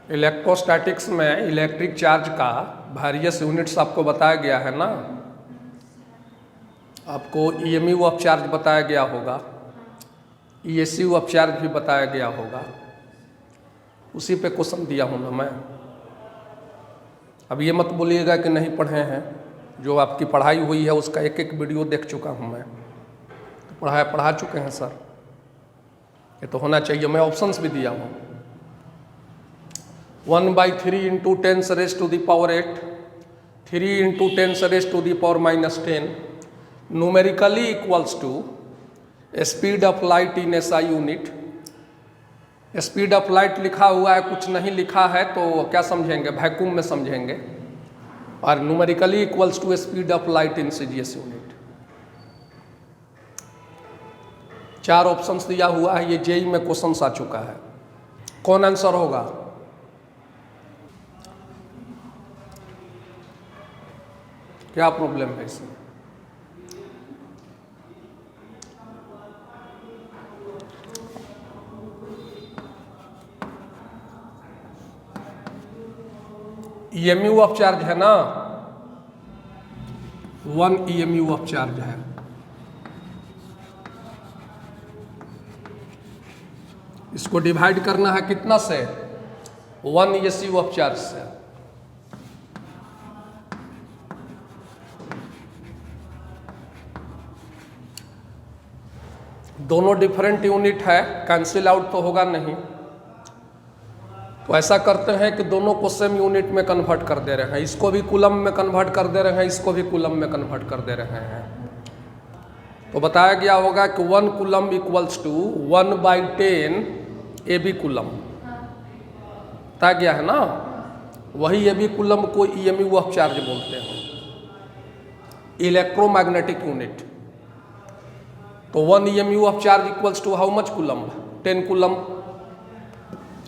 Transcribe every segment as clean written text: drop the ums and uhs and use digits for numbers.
Electrostatics में electric charge का various units आपको बताया गया है ना। आपको ईएमयू ऑफ चार्ज बताया गया होगा, ईएसयू ऑफ चार्ज भी बताया गया होगा। उसी पे क्वेश्चन दिया हूँ ना मैं। अब ये मत बोलिएगा कि नहीं पढ़े हैं। जो आपकी पढ़ाई हुई है उसका एक एक वीडियो देख चुका हूँ मैं, तो पढ़ा चुके हैं सर। ये तो होना चाहिए। मैं ऑप्शंस भी दिया हूँ। 1/3 into 10 raise to the power 8, 3 into 10 raise to the power -10 numerically equals to speed of light in SI unit. Speed of light लिखा हुआ है, कुछ नहीं लिखा है तो क्या समझेंगे? वैक्यूम में समझेंगे। और numerically equals to speed of light in CGS unit. 4 options दिया हुआ है। ये जेई में क्वेश्चन आ चुका है। कौन आंसर होगा? क्या प्रॉब्लम है इसमें? ईएमयू ऑफ चार्ज है ना, 1 ईएमयू ऑफ चार्ज है। इसको डिवाइड करना है कितना से? 1 ESU ऑफ चार्ज से। दोनों डिफरेंट यूनिट है, कैंसिल आउट तो होगा नहीं। तो ऐसा करते हैं कि दोनों को सेम यूनिट में कन्वर्ट कर दे रहे हैं। इसको भी कूलम में कन्वर्ट कर दे रहे हैं, इसको भी कूलम में कन्वर्ट कर दे रहे हैं। तो बताया गया होगा कि 1 coulomb equals to 1/10 AB coulomb. बताया गया है ना। वही AB कूलम को EMU ऑफ चार्ज बोलते हैं, इलेक्ट्रोमैग्नेटिक यूनिट। तो 1 EMU of charge equals to how much coulomb? 10 coulomb.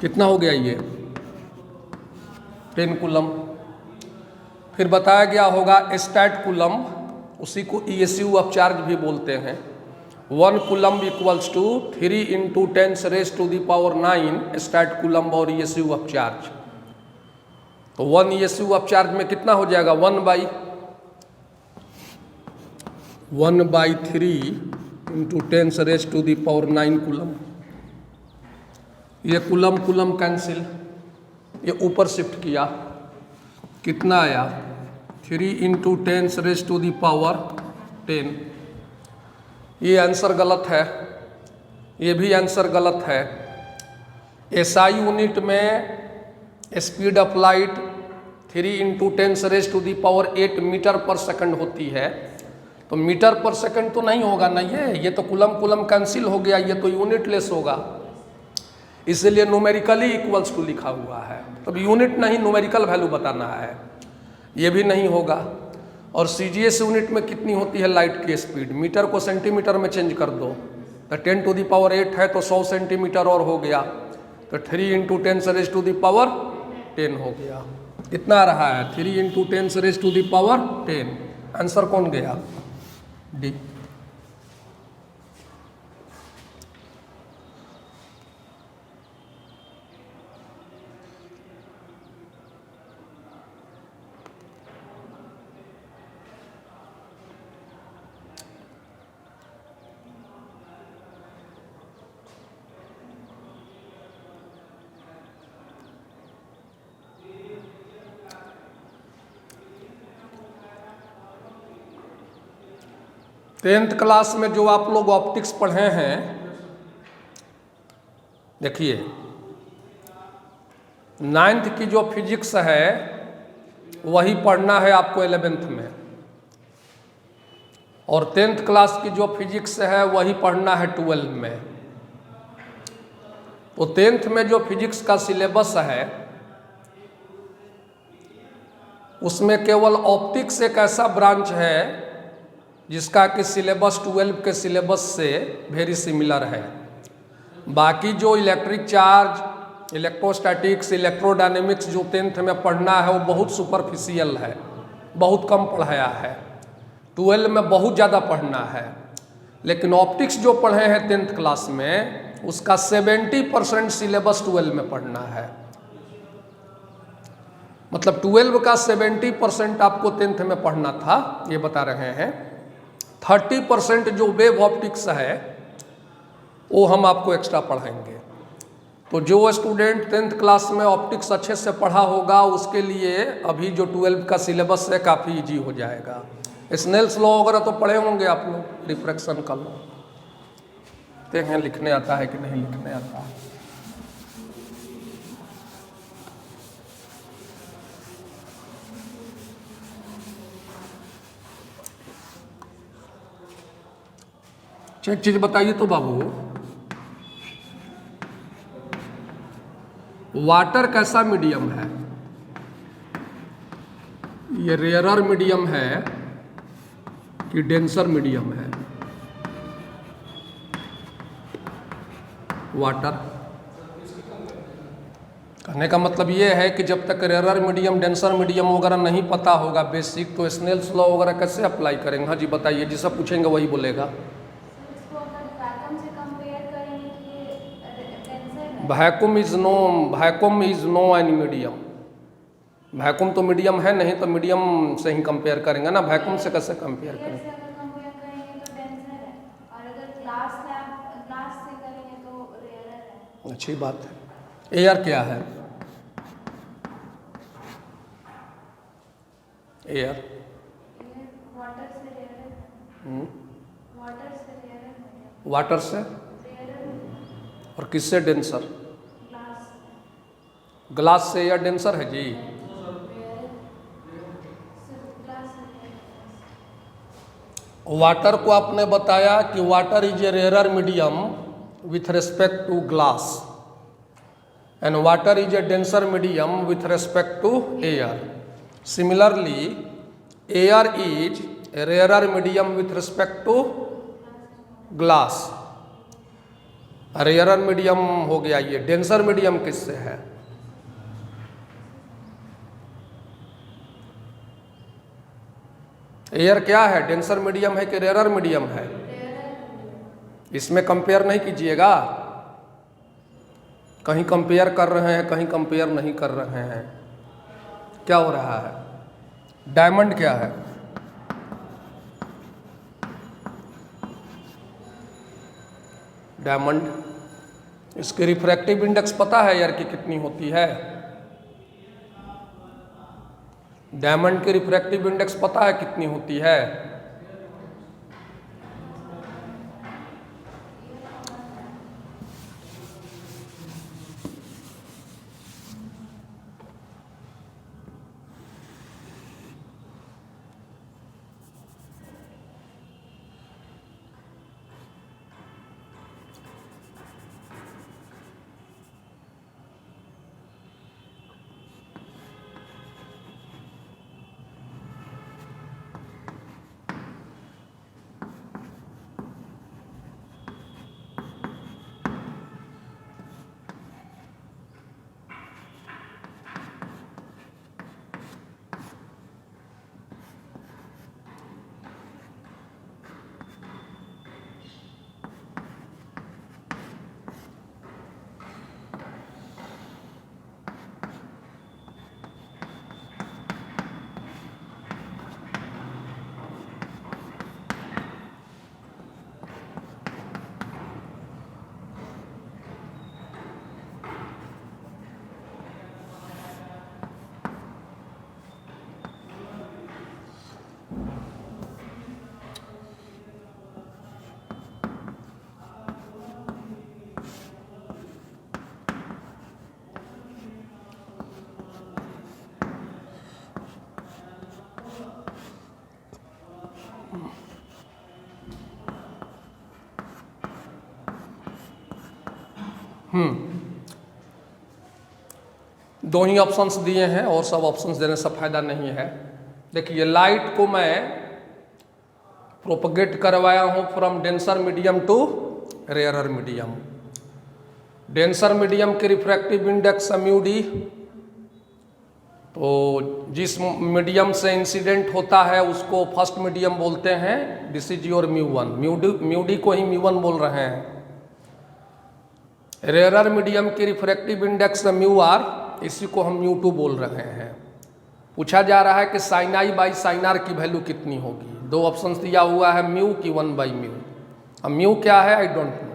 कितना हो गया ये? 10 कूलम। फिर बताया गया होगा स्टैट कूलम, उसी को ESU ऑफ चार्ज भी बोलते हैं। 1 coulomb equals to 3 into 10 raise to the power 9 stat coulomb और ESU ऑफ चार्ज। तो 1 ESU ऑफ चार्ज में कितना हो जाएगा? 1/3 into 10 raise to the power 9 coulomb. ये कूलम कैंसिल, ये ऊपर शिफ्ट किया, कितना आया? 3 into 10 raise to the power 10। ये आंसर गलत है, ये भी आंसर गलत है। SI यूनिट में speed of light 3 into 10 raise to the power 8 metre पर सेकंड होती है। तो मीटर पर सेकंड तो नहीं होगा ना, ये तो कूलम कैंसिल हो गया, ये तो यूनिट लेस होगा। इसलिए न्यूमेरिकली इक्वल्स टू लिखा हुआ है। तब यूनिट नहीं, न्यूमेरिकल वैल्यू बताना है। ये भी नहीं होगा। और CGS यूनिट में कितनी होती है लाइट की स्पीड? मीटर को सेंटीमीटर में चेंज कर दो। तो 10 टू द पावर 8 है तो 100 सेंटीमीटर और हो गया। तो 3 into 10 raise to the power 10 हो गया। कितना रहा है? 3 into 10 raise to the power 10। Answer कौन गया? डी। टेंथ क्लास में जो आप लोग ऑप्टिक्स पढ़े हैं, देखिए 9th की जो फिजिक्स है वही पढ़ना है आपको 11th में, और 10th क्लास की जो फिजिक्स है वही पढ़ना है 12 में। तो 10th में जो फिजिक्स का सिलेबस है उसमें केवल ऑप्टिक्स एक ऐसा ब्रांच है जिसका कि सिलेबस 12 के सिलेबस से वेरी सिमिलर है। बाकी जो इलेक्ट्रिक चार्ज, इलेक्ट्रोस्टैटिक्स, इलेक्ट्रोडायनेमिक्स जो 10th में पढ़ना है वो बहुत सुपरफिशियल है, बहुत कम पढ़ाया है। 12 में बहुत ज़्यादा पढ़ना है। लेकिन ऑप्टिक्स जो पढ़े हैं 10th क्लास में उसका 70% सिलेबस 12 में पढ़ना है। मतलब 12 का 70% आपको 10th में पढ़ना था, ये बता रहे हैं। 30% जो वेव ऑप्टिक्स है वो हम आपको एक्स्ट्रा पढ़ाएंगे। तो जो स्टूडेंट 10th क्लास में ऑप्टिक्स अच्छे से पढ़ा होगा उसके लिए अभी जो 12 का सिलेबस है काफ़ी इजी हो जाएगा। स्नेल्स लॉ वगैरह तो पढ़े होंगे आप लोग, रिफ्रैक्शन का लॉ। देखते हैं लिखने आता है कि नहीं लिखने आता है। एक चीज बताइए तो बाबू, वाटर कैसा मीडियम है? ये रेयरर मीडियम है कि डेंसर मीडियम है? वाटर। कहने का मतलब ये है कि जब तक रेयरर मीडियम डेंसर मीडियम वगैरह नहीं पता होगा बेसिक, तो स्नेल्स लॉ वगैरह कैसे अप्लाई करेंगे? हाँ जी बताइए, जिसे पूछेंगे वही बोलेगा। Vacuum is no any medium. Vacuum तो मीडियम है नहीं, तो मीडियम से ही कंपेयर करेंगे ना, वैक्यूम से कैसे कंपेयर करेंगे? अच्छी बात है। एयर क्या है? एयर वाटर से और किससे डेंसर? ग्लास से एयर डेंसर है जी। वाटर को आपने बताया कि water is a rarer medium with respect to glass and water is a denser medium with respect to air. Similarly air is a rarer medium with respect to glass. Rarer medium हो गया ये। Denser medium किससे है? Air क्या है? Denser medium है कि rarer medium है? इसमें कंपेयर नहीं कीजिएगा। कहीं कंपेयर कर रहे हैं, कहीं कंपेयर नहीं कर रहे हैं। क्या हो रहा है? डायमंड क्या है? डायमंड, इसकी रिफ्रैक्टिव इंडेक्स पता है यार कि कितनी होती है? डायमंड की रिफ्रैक्टिव इंडेक्स पता है कितनी होती है? दो ही ऑप्शंस दिए हैं और सब ऑप्शंस देने से फायदा नहीं है। देखिए लाइट को मैं प्रोपगेट करवाया हूं from denser medium to rarer medium. Denser medium की रिफ्रैक्टिव इंडेक्स म्यू डी, तो जिस मीडियम से इंसिडेंट होता है उसको फर्स्ट मीडियम बोलते हैं, this is your mu one. Mu D को ही म्यू वन बोल रहे हैं। रेयरर मीडियम की रिफ्रैक्टिव इंडेक्स म्यू आर, इसी को हम म्यू टू बोल रहे हैं। पूछा जा रहा है कि sine i by sine r की वैल्यू कितनी होगी। दो ऑप्शन दिया हुआ है, म्यू की 1/म्यू। अब म्यू क्या है, I don't know.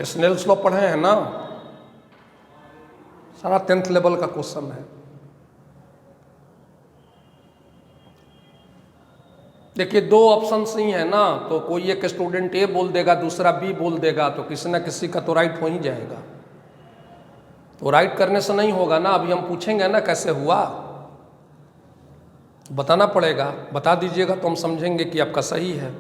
Snell's law पढ़े हैं ना, सारा 10th लेवल का क्वेश्चन है। देखिए दो ऑप्शंस ही है ना, तो कोई एक स्टूडेंट ए बोल देगा, दूसरा बी बोल देगा, तो किसी ना किसी का तो राइट हो ही जाएगा। तो राइट करने से नहीं होगा ना, अभी हम पूछेंगे ना कैसे हुआ, बताना पड़ेगा। बता दीजिएगा तो हम समझेंगे कि आपका सही है।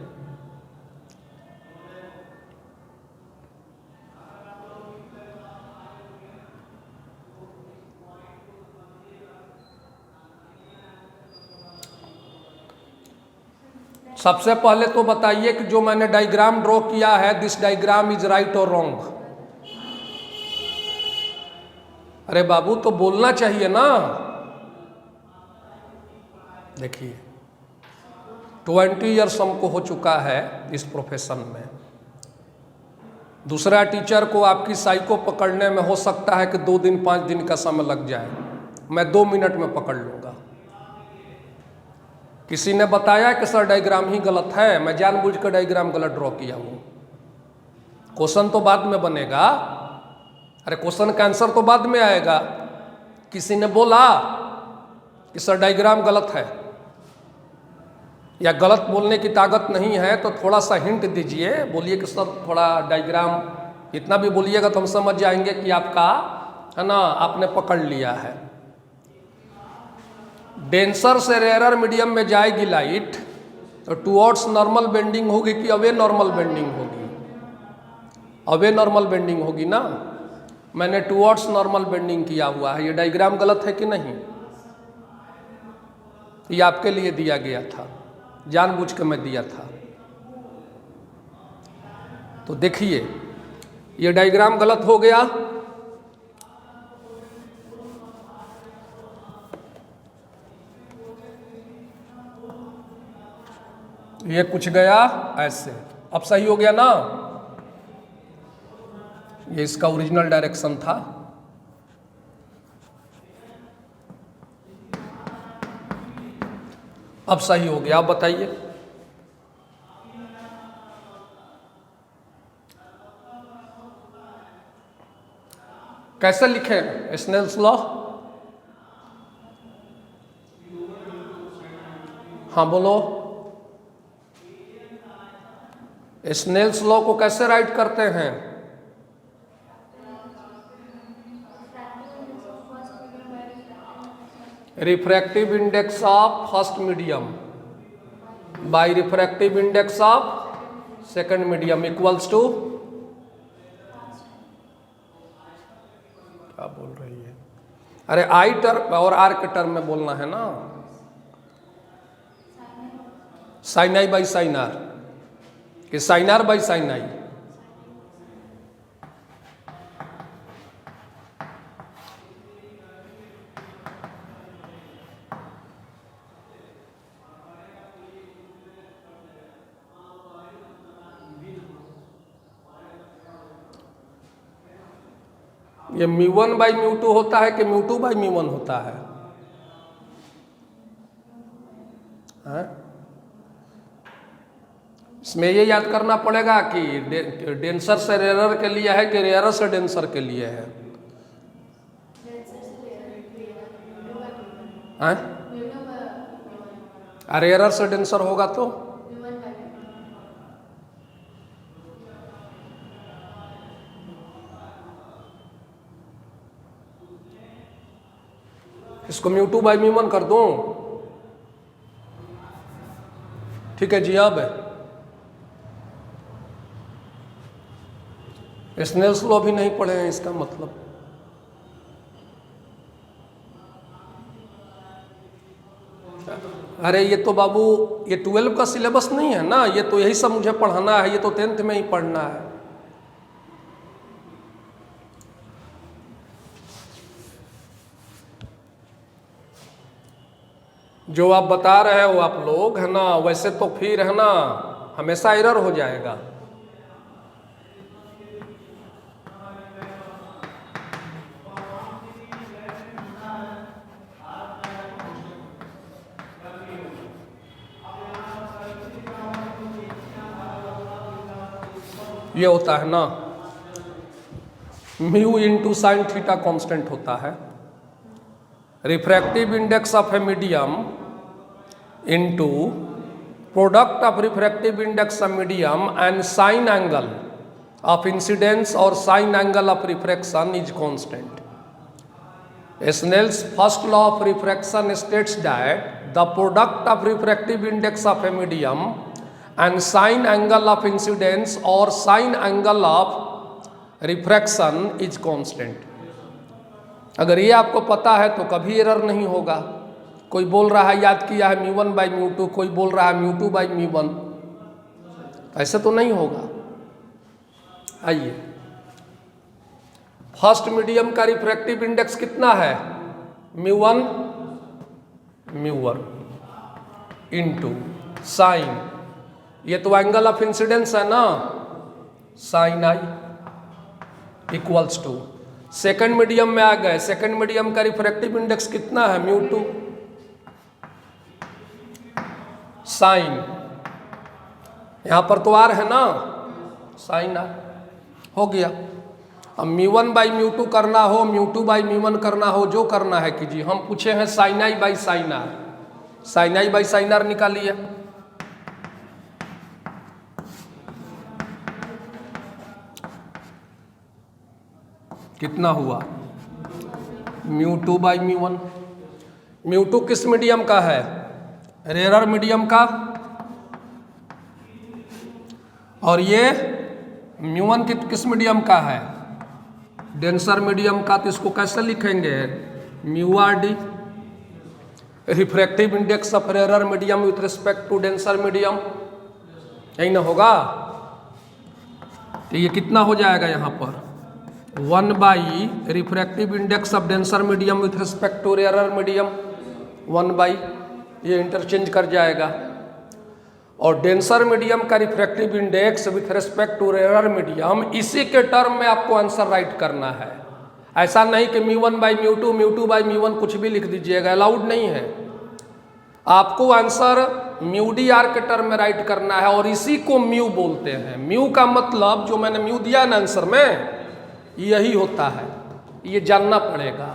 सबसे पहले तो बताइए कि जो मैंने डायग्राम ड्रॉ किया है, दिस डायग्राम इज राइट और रॉन्ग। अरे बाबू तो बोलना चाहिए ना। देखिए 20 ईयर्स हमको हो चुका है इस प्रोफेशन में। दूसरा टीचर को आपकी साइको पकड़ने में हो सकता है कि 2 दिन 5 दिन का समय लग जाए, मैं 2 मिनट में पकड़ लूँगा। किसी ने बताया कि सर डायग्राम ही गलत है, मैं जानबूझकर डायग्राम गलत ड्रॉ किया हूँ। क्वेश्चन तो बाद में बनेगा, अरे क्वेश्चन का आंसर तो बाद में आएगा। किसी ने बोला कि सर डायग्राम गलत है या गलत बोलने की ताकत नहीं है, तो थोड़ा सा हिंट दीजिए, बोलिए कि सर थोड़ा डायग्राम, इतना भी बोलिएगा तो हम समझ जाएंगे कि आपका है ना, आपने पकड़ लिया है। डेंसर से रेयर मीडियम में जाएगी लाइट, तो टुवर्ड्स नॉर्मल बेंडिंग होगी कि अवे नॉर्मल बेंडिंग होगी? अवे नॉर्मल बेंडिंग होगी ना। मैंने टुवर्ड्स नॉर्मल बेंडिंग किया हुआ है, ये डायग्राम गलत है कि नहीं? ये आपके लिए दिया गया था, जानबूझ के मैं दिया था। तो देखिए ये डायग्राम गलत हो गया। ये कुछ गया ऐसे, अब सही हो गया ना। ये इसका ओरिजिनल डायरेक्शन था। अब सही हो गया। अब बताइए कैसे लिखे स्नेल्स लॉ? हाँ बोलो, स्नेल्स लॉ को कैसे राइट करते हैं? Refractive index of first medium by refractive index of second medium equals to, क्या बोल रही है? अरे आई टर्म और आर के टर्म में बोलना है ना। Sine i by sine r कि sine r by sine i? ये μ1 बाई μ2 होता है कि μ2 बाई μ1 होता है? इसमें ये याद करना पड़ेगा कि डेंसर से रेयर के लिए है कि रेयर से डेंसर के लिए है। रेयर से डेंसर होगा तो इसको μ2 बाई μ1 कर दूं, ठीक है जी। अब स्नेल्स लॉ भी नहीं पढ़े हैं, इसका मतलब अरे ये तो बाबू ये 12 का सिलेबस नहीं है ना, ये तो यही सब मुझे पढ़ाना है, ये तो 10th में ही पढ़ना है। जो आप बता रहे हो आप लोग है ना, वैसे तो फिर है ना हमेशा एरर हो जाएगा। ये होता है ना mu into sine theta constant होता है। Refractive index of a medium into product of refractive index of medium and sine angle of incidence और sine angle of refraction is constant. Snell's first law of refraction states that the product of refractive index of a medium and sine angle of incidence or sine angle of refraction is constant। अगर ये आपको पता है तो कभी error नहीं होगा। कोई बोल रहा है याद किया है μ1 बाई μ2, कोई बोल रहा है μ2 बाई μ1, ऐसे तो नहीं होगा। आइए, फर्स्ट मीडियम का रिफ्रैक्टिव इंडेक्स कितना है? μ1 इंटू साइन, ये तो एंगल ऑफ इंसिडेंस है ना, sine i equals to. Second medium में आ गए, सेकंड मीडियम का रिफ्रैक्टिव इंडेक्स कितना है? μ2 साइन, यहां पर तो आर है ना, साइन आर हो गया। अब μ1 बाई μ2 करना हो, μ2 बाई μ1 करना हो, जो करना है कीजिए। हम पूछे हैं sine i by sine r, sine i by sine r निकालिए। कितना हुआ? μ2 बाई μ1। μ2 किस मीडियम का है? रेयर मीडियम का। और ये μ1 किस मीडियम का है? डेंसर मीडियम का। तो इसको कैसे लिखेंगे? μrd, refractive index of rare medium with respect to denser medium, यही ना होगा। तो ये कितना हो जाएगा यहाँ पर? 1 by refractive index of denser medium with respect to rare medium, 1 by, ये इंटरचेंज कर जाएगा। और डेंसर मीडियम का refractive index with respect to rare medium, इसी के टर्म में आपको आंसर राइट करना है। ऐसा नहीं कि μ1 बाई μ2, μ2 बाई μ1 कुछ भी लिख दीजिएगा, अलाउड नहीं है। आपको आंसर μdr के टर्म में राइट करना है, और इसी को म्यू बोलते हैं। म्यू का मतलब जो मैंने म्यू दिया ना आंसर में, यही होता है, ये जानना पड़ेगा।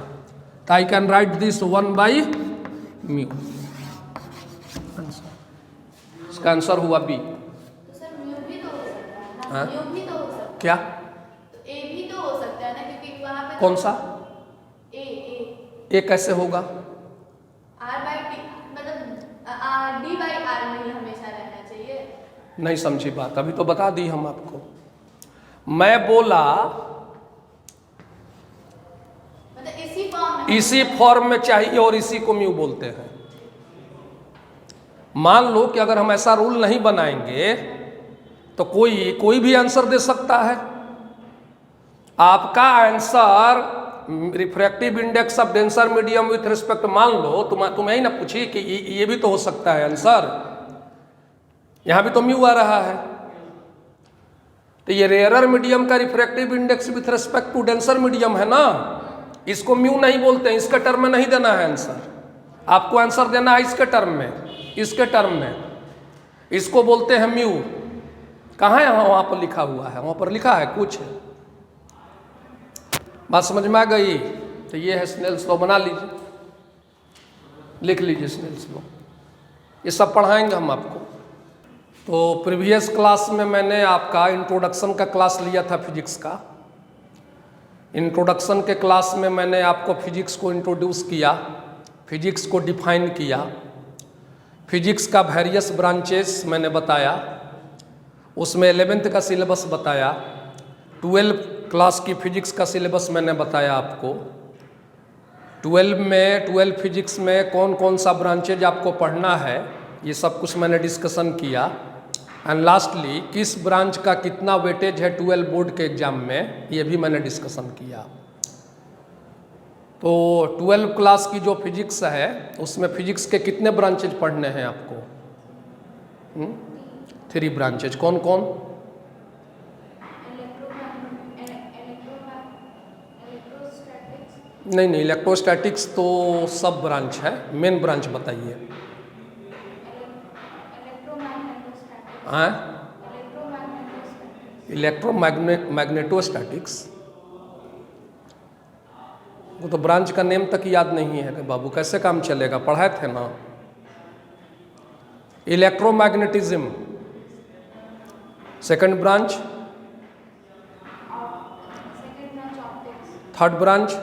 तो I can write this 1 by mu. इसका आंसर हुआ बी। सर म्यू भी तो हो सकता है ना, म्यू भी तो हो सकता है। क्या? तो ए भी तो हो सकता है ना, क्योंकि वहां पे कौन सा? ए कैसे होगा? आर बाई डी, मतलब डी बाई आर में ही हमेशा रहना चाहिए। नहीं समझी बात, अभी तो बता दी हम आपको। मैं बोला मतलब इसी फॉर्म में चाहिए, और इसी को म्यू बोलते हैं। मान लो कि अगर हम ऐसा रूल नहीं बनाएंगे तो कोई भी आंसर दे सकता है। आपका answer refractive index of denser medium with respect, मान लो तुम्हें ही ना पूछी कि ये भी तो हो सकता है आंसर, यहां भी तो म्यू आ रहा है। तो ये रेयर मीडियम का refractive index with respect to denser medium है ना, इसको म्यू नहीं बोलते हैं, इसके टर्म में नहीं देना है आंसर। आपको आंसर देना है इसके टर्म में, इसके टर्म में, इसको बोलते हैं म्यू। कहाँ है? वहां पर लिखा हुआ है, वहां पर लिखा है कुछ। बात समझ में आ गई? तो ये है स्नेल्स लॉ, बना लीजिए, लिख लीजिए स्नेल्स लॉ। ये सब पढ़ाएंगे हम आपको। तो प्रीवियस क्लास में मैंने आपका इंट्रोडक्शन का क्लास लिया था फिजिक्स का। इंट्रोडक्शन के क्लास में मैंने आपको फिजिक्स को इंट्रोड्यूस किया, फिजिक्स को डिफाइन किया, फिजिक्स का वेरियस ब्रांचेस मैंने बताया, उसमें 11th का सिलेबस बताया, 12 क्लास की फिजिक्स का सिलेबस मैंने बताया आपको। 12 फिजिक्स में कौन कौन सा ब्रांचेज आपको पढ़ना है, ये सब कुछ मैंने डिस्कशन किया। एंड लास्टली किस ब्रांच का कितना वेटेज है 12 बोर्ड के एग्जाम में, ये भी मैंने डिस्कशन किया। तो 12 क्लास की जो फिजिक्स है उसमें फिजिक्स के कितने ब्रांचेज पढ़ने हैं आपको? 3 ब्रांचेज। कौन कौन? नहीं नहीं, इलेक्ट्रोस्टैटिक्स तो सब ब्रांच है, मेन ब्रांच बताइए। हाँ, इलेक्ट्रोमैग्नेटोस्टैटिक्स, वो तो ब्रांच का नेम तक याद नहीं है बाबू, कैसे काम चलेगा? पढ़ाए थे ना। Electromagnetism second branch, third branch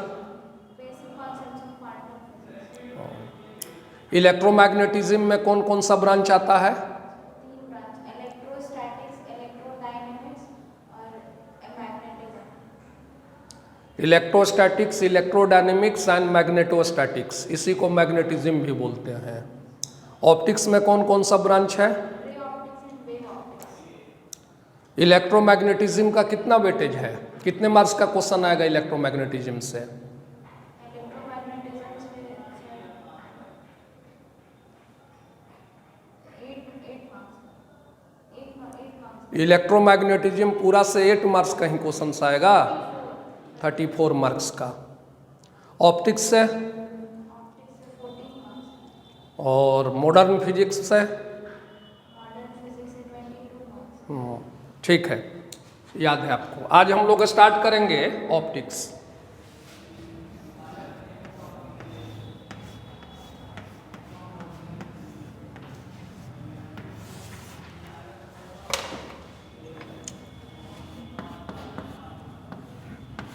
electromagnetism में कौन कौन सा ब्रांच आता है? इलेक्ट्रोस्टैटिक्स, इलेक्ट्रोडायनेमिक्स एंड मैग्नेटोस्टैटिक्स, इसी को मैग्नेटिज्म भी बोलते हैं। ऑप्टिक्स में कौन कौन सा ब्रांच है? इलेक्ट्रोमैग्नेटिज्म का कितना वेटेज है? कितने मार्क्स का क्वेश्चन आएगा इलेक्ट्रोमैग्नेटिज्म से? इलेक्ट्रोमैग्नेटिज्म पूरा से 8 मार्क्स का ही क्वेश्चन आएगा, 34 मार्क्स का। ऑप्टिक्स से और मॉडर्न फिजिक्स से? ठीक है, याद है आपको। आज हम लोग स्टार्ट करेंगे optics.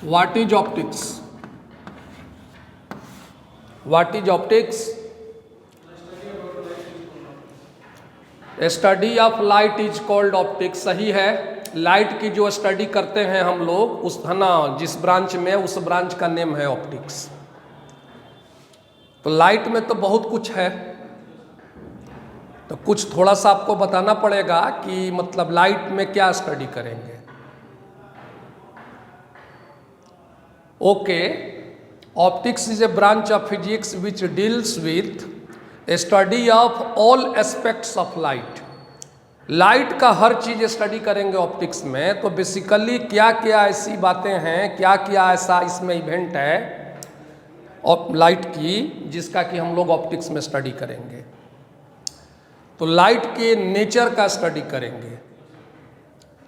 What is optics? What is optics? Study of light is called optics. सही है, लाइट की जो स्टडी करते हैं हम लोग उस, है ना, जिस ब्रांच में, उस ब्रांच का नेम है ऑप्टिक्स। तो लाइट में तो बहुत कुछ है, तो कुछ थोड़ा सा आपको बताना पड़ेगा कि मतलब लाइट में क्या स्टडी करेंगे। Okay, optics is a branch of physics which deals with a study of all aspects of light. Light का हर चीज स्टडी करेंगे ऑप्टिक्स में। तो बेसिकली क्या क्या ऐसी बातें हैं, क्या क्या ऐसा इसमें इवेंट है लाइट की, जिसका कि हम लोग ऑप्टिक्स में स्टडी करेंगे। तो लाइट के नेचर का स्टडी करेंगे।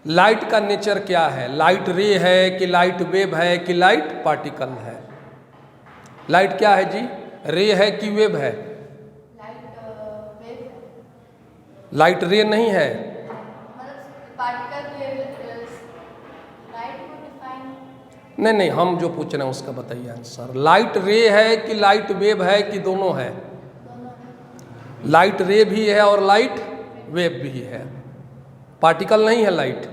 लाइट का नेचर क्या है? लाइट रे है कि लाइट वेव है कि लाइट पार्टिकल है? लाइट क्या है जी? रे है कि वेव है? लाइट रे नहीं है। नहीं नहीं, हम जो पूछ रहे हैं उसका बताइए आंसर। लाइट रे है कि लाइट वेव है कि दोनों है? लाइट रे भी है और लाइट वेव भी है, पार्टिकल नहीं है लाइट।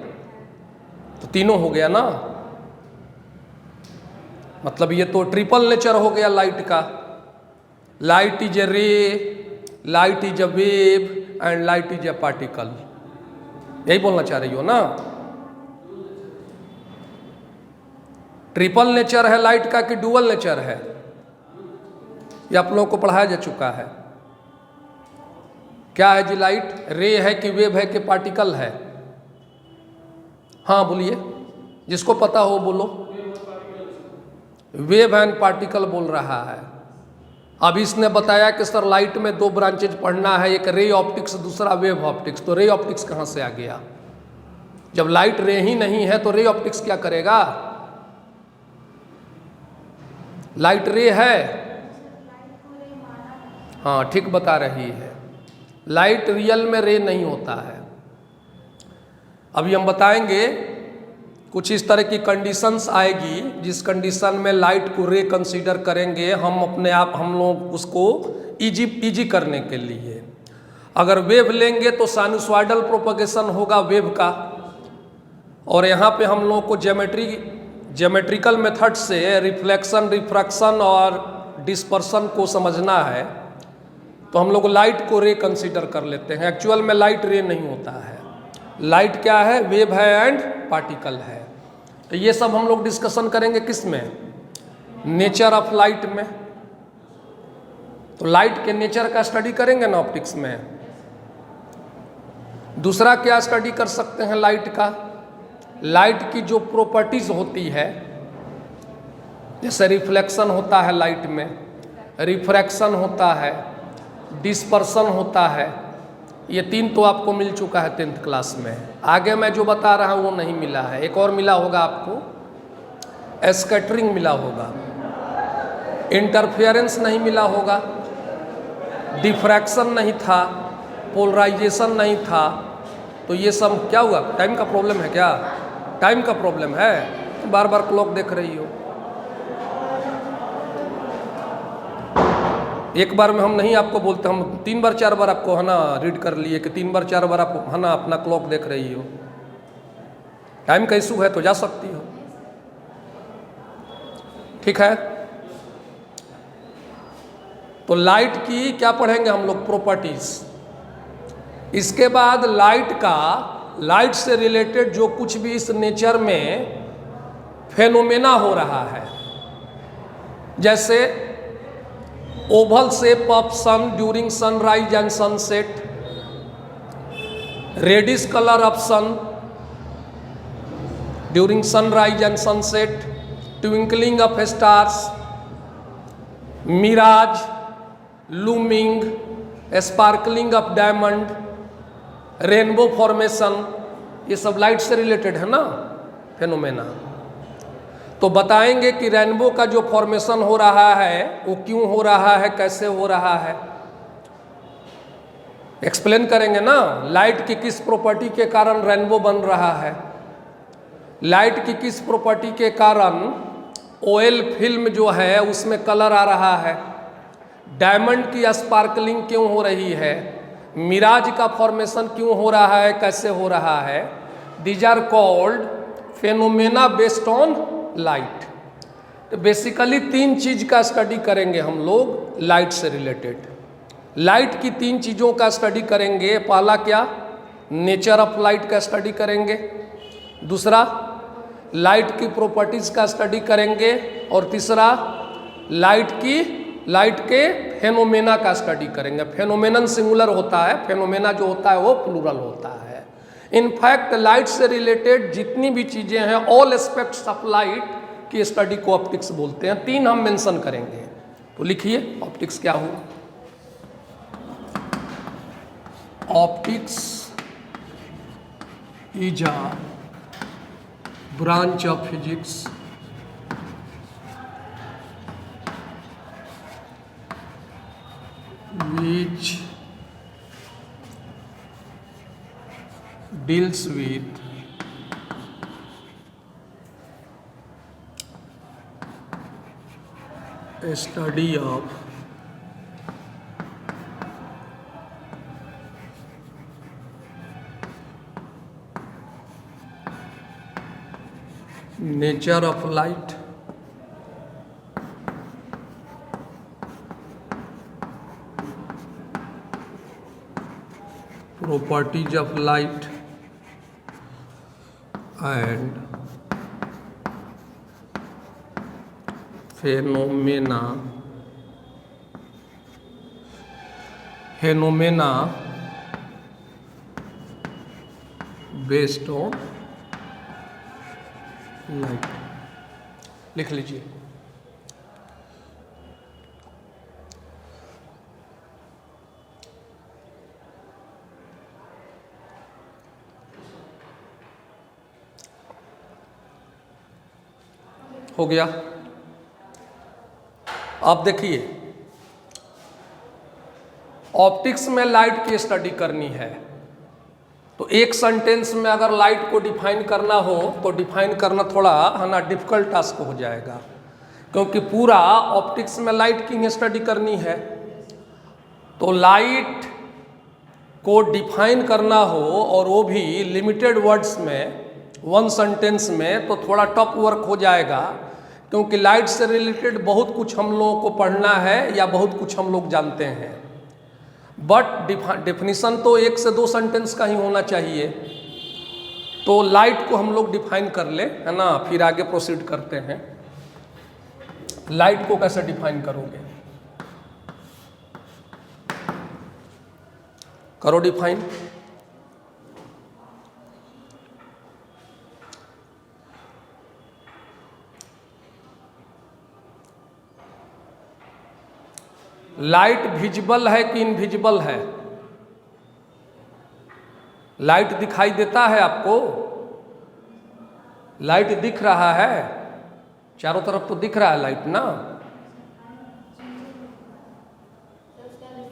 तो तीनों हो गया ना, मतलब ये तो ट्रिपल नेचर हो गया लाइट का। लाइट इज ए रे, light is a wave and light is a particle. यही बोलना चाह रही हो ना? ट्रिपल नेचर है लाइट का कि डुअल नेचर है? ये आप लोगों को पढ़ाया जा चुका है। क्या है जी? लाइट रे है कि वेव है कि पार्टिकल है? हाँ बोलिए, जिसको पता हो बोलो। वेव एंड पार्टिकल बोल रहा है। अब इसने बताया कि सर लाइट में 2 ब्रांचेज पढ़ना है, एक रे ऑप्टिक्स, दूसरा वेव ऑप्टिक्स। तो रे ऑप्टिक्स कहाँ से आ गया? जब लाइट रे ही नहीं है तो रे ऑप्टिक्स क्या करेगा? लाइट रे है, हाँ ठीक बता रही है। लाइट रियल में रे नहीं होता है। अभी हम बताएंगे कुछ इस तरह की कंडीशंस आएगी जिस कंडीशन में लाइट को रे कंसीडर करेंगे हम अपने आप, हम लोग उसको इजी करने के लिए। अगर वेव लेंगे तो साइनसॉइडल प्रोपगेशन होगा वेव का, और यहाँ पे हम लोग को ज्योमेट्रिकल मेथड से रिफ्लेक्शन, रिफ्रैक्शन और डिस्पर्सन को समझना है। तो हम लोग लाइट को रे कंसीडर कर लेते हैं। एक्चुअल में लाइट रे नहीं होता है। लाइट क्या है? वेव है एंड पार्टिकल है। तो ये सब हम लोग डिस्कशन करेंगे किस में? नेचर ऑफ लाइट में। तो लाइट के नेचर का स्टडी करेंगे ना ऑप्टिक्स में। दूसरा क्या स्टडी कर सकते हैं लाइट का? लाइट की जो प्रॉपर्टीज होती है, जैसे रिफ्लेक्शन होता है लाइट में, रिफ्रैक्शन होता है, डिस्पर्सन होता है। ये 3 तो आपको मिल चुका है 10th क्लास में। आगे मैं जो बता रहा हूँ वो नहीं मिला है। एक और मिला होगा आपको, स्कैटरिंग मिला होगा, इंटरफेरेंस नहीं मिला होगा, डिफ्रैक्शन नहीं था, पोलराइजेशन नहीं था। तो ये सब क्या हुआ? टाइम का प्रॉब्लम है क्या? टाइम का प्रॉब्लम है? बार बार क्लॉक देख रही हो। एक बार में हम नहीं आपको बोलते, हम 3 बार 4 बार आपको है ना रीड कर लिए कि 3 बार 4 बार आप है ना अपना क्लॉक देख रही हो। टाइम का इशू है तो जा सकती हो, ठीक है। तो लाइट की क्या पढ़ेंगे हम लोग? प्रॉपर्टीज। इसके बाद लाइट से रिलेटेड जो कुछ भी इस नेचर में फेनोमेना हो रहा है, जैसे oval shape of sun during sunrise and sunset, reddish colour of sun during sunrise and sunset, twinkling of stars, mirage, looming, sparkling of diamond, rainbow formation, ये सब लाइट से रिलेटेड है ना फेनोमेना। तो बताएंगे कि रेनबो का जो फॉर्मेशन हो रहा है वो क्यों हो रहा है, कैसे हो रहा है, एक्सप्लेन करेंगे ना। लाइट की किस प्रॉपर्टी के कारण रेनबो बन रहा है, लाइट की किस प्रॉपर्टी के कारण ऑयल फिल्म जो है उसमें कलर आ रहा है, डायमंड की स्पार्कलिंग क्यों हो रही है, मिराज का फॉर्मेशन क्यों हो रहा है, कैसे हो रहा है। These are called phenomena based on light. तो बेसिकली 3 चीज का स्टडी करेंगे हम लोग लाइट से रिलेटेड। लाइट की 3 चीज़ों का स्टडी करेंगे। पहला क्या? नेचर ऑफ लाइट का स्टडी करेंगे। दूसरा लाइट की प्रॉपर्टीज का स्टडी करेंगे। और तीसरा लाइट के फेनोमेना का स्टडी करेंगे। फेनोमेनन सिंगुलर होता है, फेनोमेना जो होता है वो प्लूरल होता है। इनफैक्ट लाइट से रिलेटेड जितनी भी चीज़ें हैं, ऑल एस्पेक्ट्स ऑफ लाइट की स्टडी को ऑप्टिक्स बोलते हैं। 3 हम मेंशन करेंगे। तो लिखिए ऑप्टिक्स क्या हुआ। Optics is a branch of physics which deals with a study of nature of light, properties of light, and phenomena based on light. लिख लीजिए। हो गया। अब देखिए ऑप्टिक्स में लाइट की स्टडी करनी है तो एक सेंटेंस में अगर लाइट को डिफाइन करना हो तो डिफाइन करना थोड़ा है ना डिफिकल्ट टास्क हो जाएगा, क्योंकि पूरा ऑप्टिक्स में लाइट की स्टडी करनी है। तो लाइट को डिफाइन करना हो और वो भी लिमिटेड वर्ड्स में, 1 सेंटेंस में, तो थोड़ा टफ वर्क हो जाएगा, क्योंकि लाइट से रिलेटेड बहुत कुछ हम लोगों को पढ़ना है या बहुत कुछ हम लोग जानते हैं। बट डेफिनेशन तो 1 से 2 सेंटेंस का ही होना चाहिए। तो लाइट को हम लोग डिफाइन कर ले, है ना, फिर आगे प्रोसीड करते हैं। लाइट को कैसे डिफाइन करोगे? करो डिफाइन। लाइट विजिबल है कि इनविजिबल है? लाइट दिखाई देता है आपको? लाइट दिख रहा है? चारों तरफ तो दिख रहा है लाइट ना।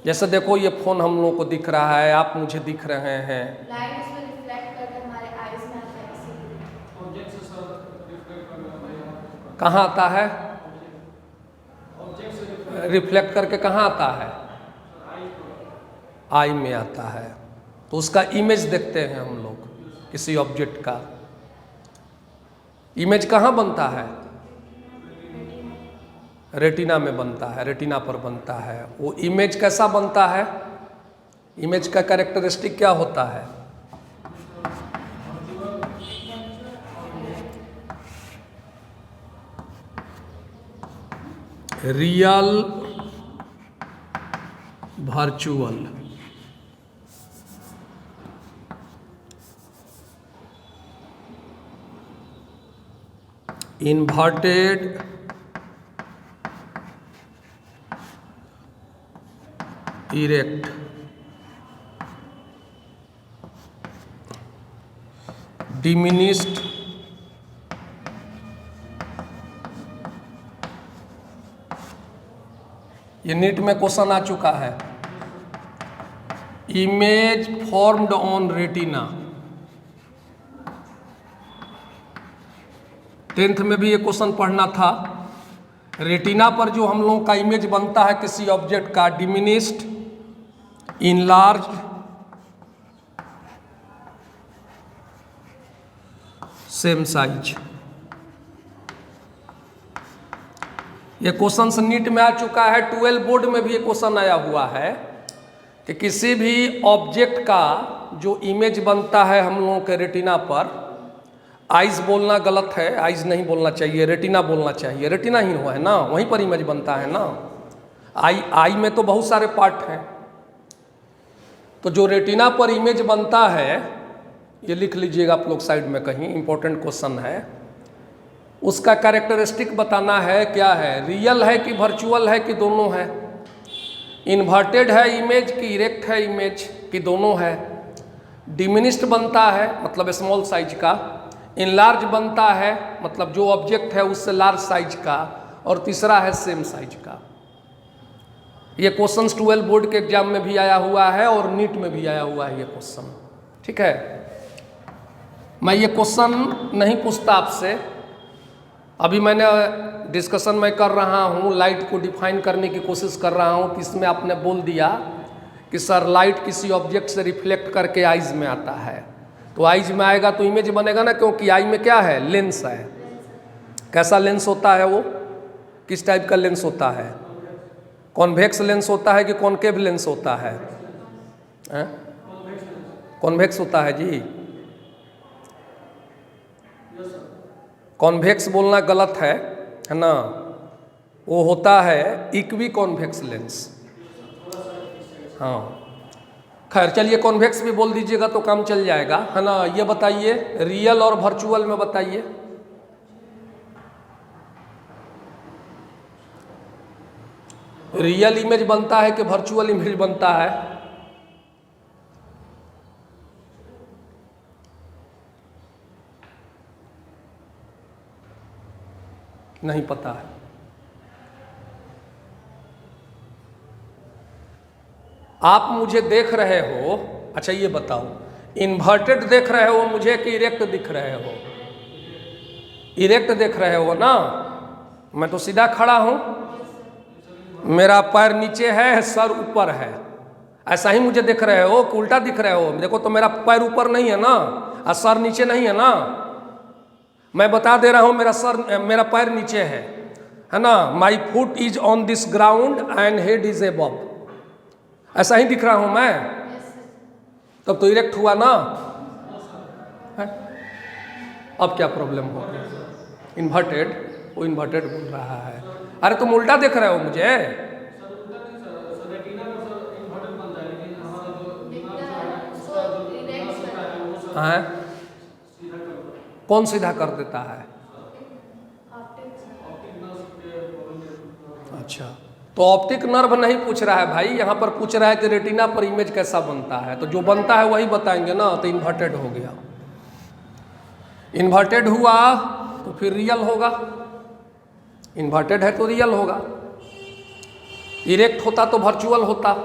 जैसे देखो ये फोन हम लोगों को दिख रहा है, आप मुझे दिख रहे हैं। लाइट इसमें रिफ्लेक्ट करके हमारे आईज में आता है इसीलिए। कहाँ आता है? रिफ्लेक्ट करके कहाँ आता है? आई में आता है। तो उसका इमेज देखते हैं हम लोग किसी ऑब्जेक्ट का। इमेज कहाँ बनता है? रेटिना में बनता है, रेटिना पर बनता है। वो इमेज कैसा बनता है? इमेज का कैरेक्टरिस्टिक क्या होता है? Real, virtual. Inverted, erect, diminished, ये नीट में क्वेश्चन आ चुका है। Image formed on retina, 10th में भी ये क्वेश्चन पढ़ना था। रेटिना पर जो हम लोगों का इमेज बनता है किसी ऑब्जेक्ट का, डिमिनिस्ड, इनलार्ज्ड, सेम साइज। ये क्वेश्चन नीट में आ चुका है। 12 बोर्ड में भी ये क्वेश्चन आया हुआ है कि किसी भी ऑब्जेक्ट का जो इमेज बनता है हम लोगों के रेटिना पर, आइज बोलना गलत है, आइज नहीं बोलना चाहिए, रेटिना बोलना चाहिए। रेटिना ही हुआ है ना, वहीं पर इमेज बनता है ना। आई में तो बहुत सारे पार्ट हैं। तो जो रेटिना पर इमेज बनता है, ये लिख लीजिएगा आप लोग साइड में कहीं, इंपॉर्टेंट क्वेश्चन है। उसका कैरेक्टरिस्टिक बताना है क्या है, रियल है कि वर्चुअल है कि दोनों है, इन्वर्टेड है इमेज कि इरेक्ट है इमेज कि दोनों है, डिमिनिस्ड बनता है मतलब स्मॉल साइज का, इनलार्ज बनता है मतलब जो ऑब्जेक्ट है उससे लार्ज साइज का, और तीसरा है सेम साइज का। ये क्वेश्चन 12 बोर्ड के एग्जाम में भी आया हुआ है और नीट में भी आया हुआ है ये क्वेश्चन। ठीक है, मैं ये क्वेश्चन नहीं पूछता आपसे। अभी मैंने डिस्कशन में कर रहा हूँ, लाइट को डिफाइन करने की कोशिश कर रहा हूँ कि इसमें आपने बोल दिया कि सर लाइट किसी ऑब्जेक्ट से रिफ्लेक्ट करके आइज में आता है। तो आइज में आएगा तो इमेज बनेगा ना, क्योंकि आई में क्या है, लेंस है। कैसा लेंस होता है वो, किस टाइप का लेंस होता है? कॉन्वेक्स लेंस होता है कि कॉनकेव लेंस होता है? कॉन्वेक्स होता है जी। कॉन्वेक्स बोलना गलत है ना, वो होता है इक्वी कॉन्वेक्स लेंस। हाँ खैर चलिए, कॉन्वेक्स भी बोल दीजिएगा तो काम चल जाएगा, है ना। ये बताइए रियल और वर्चुअल में बताइए। रियल इमेज बनता है कि वर्चुअल इमेज बनता है? नहीं पता है। आप मुझे देख रहे हो, अच्छा ये बताओ, इन्वर्टेड देख रहे हो मुझे कि इरेक्ट दिख रहे हो? इरेक्ट देख रहे हो ना, मैं तो सीधा खड़ा हूं, मेरा पैर नीचे है, सर ऊपर है। ऐसा ही मुझे देख रहे हो कि उल्टा दिख रहे हो? देखो तो मेरा पैर ऊपर नहीं है ना और सर नीचे नहीं है ना। मैं बता दे रहा हूं मेरा पैर नीचे है ना। My foot is on this ground and head is above. ऐसा ही दिख रहा हूं मैं, तब तो इरेक्ट हुआ ना है? अब क्या प्रॉब्लम हो गया? इन्वर्टेड, वो इन्वर्टेड बोल रहा है। अरे तुम उल्टा देख रहे हो मुझे। हाँ, कौन सीधा कर देता है? अच्छा, तो ऑप्टिक नर्व नहीं पूछ रहा है भाई, यहाँ पर पूछ रहा है कि रेटिना पर इमेज कैसा बनता है। तो जो बनता है वही बताएंगे ना, तो इन्वर्टेड हो गया। इन्वर्टेड हुआ तो फिर रियल होगा, इन्वर्टेड है तो रियल होगा। इरेक्ट होता तो वर्चुअल होता।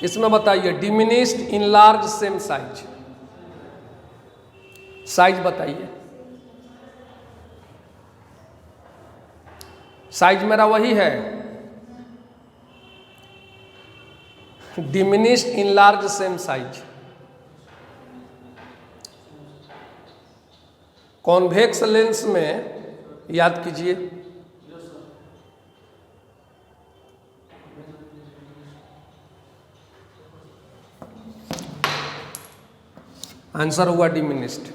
इसमें बताइए diminished, enlarge, same size. Size बताइए। साइज मेरा वही है, diminished, enlarge, same size. Convex lens में याद कीजिए, आंसर हुआ डिमिनिश्ड।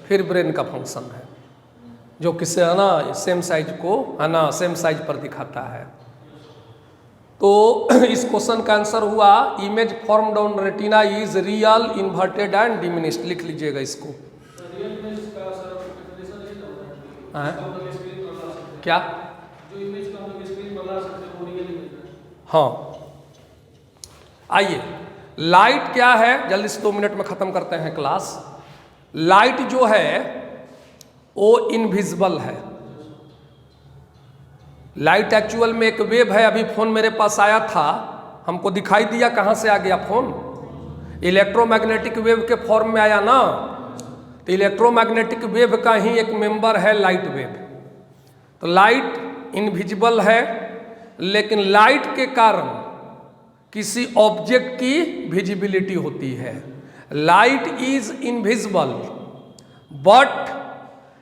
फिर ब्रेन का फंक्शन है जो किसे है ना सेम साइज को है ना सेम साइज पर दिखाता है। तो इस क्वेश्चन का आंसर हुआ image formed on retina is real, inverted and diminished. लिख लीजिएगा इसको। क्या? हाँ, आइए, लाइट क्या है, जल्दी से 2 मिनट में खत्म करते हैं क्लास। लाइट जो है वो इनविजिबल है। लाइट एक्चुअल में एक वेव है। अभी फोन मेरे पास आया था, हमको दिखाई दिया, कहाँ से आ गया फोन? इलेक्ट्रोमैग्नेटिक वेव के फॉर्म में आया ना। तो इलेक्ट्रोमैग्नेटिक वेव का ही एक मेंबर है लाइट वेव। तो लाइट इनविजिबल है, लेकिन लाइट के कारण किसी ऑब्जेक्ट की विजिबिलिटी होती है। लाइट इज इनविजिबल बट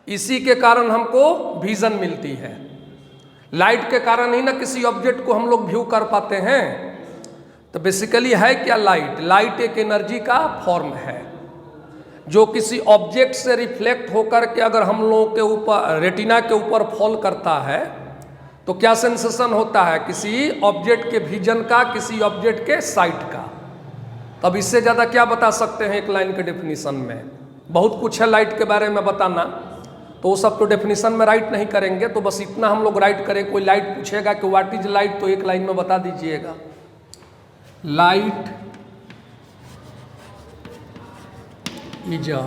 इसी के कारण हमको विजन मिलती है। लाइट के कारण ही ना किसी ऑब्जेक्ट को हम लोग व्यू कर पाते हैं। तो बेसिकली है क्या लाइट? लाइट एक एनर्जी का फॉर्म है जो किसी ऑब्जेक्ट से रिफ्लेक्ट होकर के अगर हम लोगों के ऊपर रेटिना के ऊपर फॉल करता है तो क्या सेंसेशन होता है? किसी ऑब्जेक्ट के विजन का, किसी ऑब्जेक्ट के साइट का। तब इससे ज़्यादा क्या बता सकते हैं एक लाइन के डेफिनेशन में? बहुत कुछ है लाइट के बारे में बताना, तो वो सब तो डेफिनेशन में राइट नहीं करेंगे। तो बस इतना हम लोग राइट करें। कोई लाइट पूछेगा कि व्हाट इज लाइट, तो एक लाइन में बता दीजिएगा। Light is a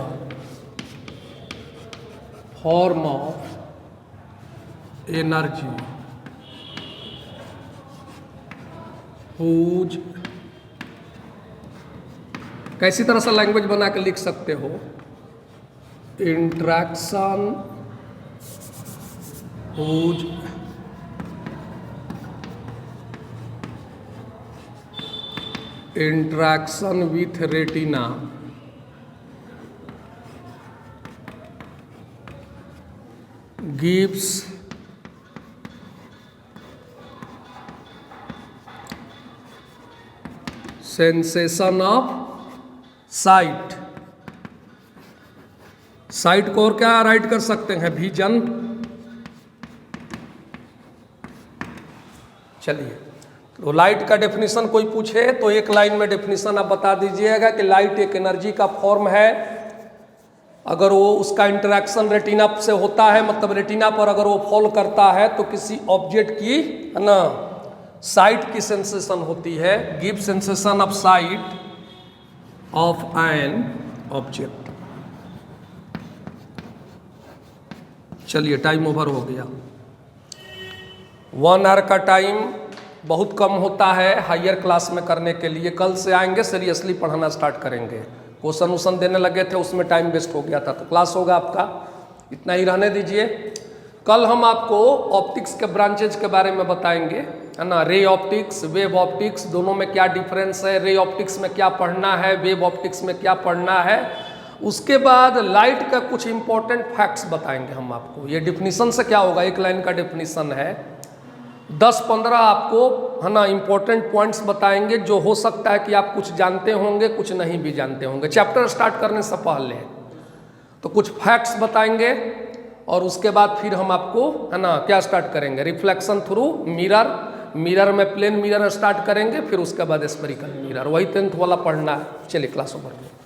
form of energy whose कैसी तरह से लैंग्वेज बना के लिख सकते हो? Interaction whose interaction with retina gives sensation of sight। Site को और क्या राइट कर सकते हैं? विजन। चलिए, तो लाइट का डेफिनेशन कोई पूछे तो एक लाइन में डेफिनेशन आप बता दीजिएगा कि लाइट एक एनर्जी का फॉर्म है। अगर वो उसका इंटरेक्शन रेटिना से होता है, मतलब रेटिना पर अगर वो फॉल करता है तो किसी ऑब्जेक्ट की है ना साइट की सेंसेशन होती है। Give sensation of site of an object. चलिए, टाइम ओवर हो गया। 1 आवर का टाइम बहुत कम होता है हायर क्लास में करने के लिए। कल से आएंगे सीरियसली पढ़ाना स्टार्ट करेंगे। क्वेश्चन वोश्चन देने लगे थे, उसमें टाइम वेस्ट हो गया था। तो क्लास होगा आपका, इतना ही रहने दीजिए। कल हम आपको ऑप्टिक्स के ब्रांचेज के बारे में बताएंगे, है ना। रे ऑप्टिक्स, वेव ऑप्टिक्स, दोनों में क्या डिफरेंस है, रे ऑप्टिक्स में क्या पढ़ना है, वेव ऑप्टिक्स में क्या पढ़ना है। उसके बाद लाइट का कुछ इंपॉर्टेंट फैक्ट्स बताएंगे हम आपको। ये डिफिनीशन से क्या होगा, एक लाइन का डिफिनीशन है, 10-15 आपको है ना इंपॉर्टेंट पॉइंट्स बताएंगे जो हो सकता है कि आप कुछ जानते होंगे, कुछ नहीं भी जानते होंगे। चैप्टर स्टार्ट करने से पहले तो कुछ फैक्ट्स बताएंगे, और उसके बाद फिर हम आपको है ना क्या स्टार्ट करेंगे, रिफ्लेक्शन थ्रू मिरर, मिरर में प्लेन मिरर स्टार्ट करेंगे, फिर उसके बाद स्फेरिकल मिरर, वही 10th वाला पढ़ना है। चलिए क्लास ओवर में।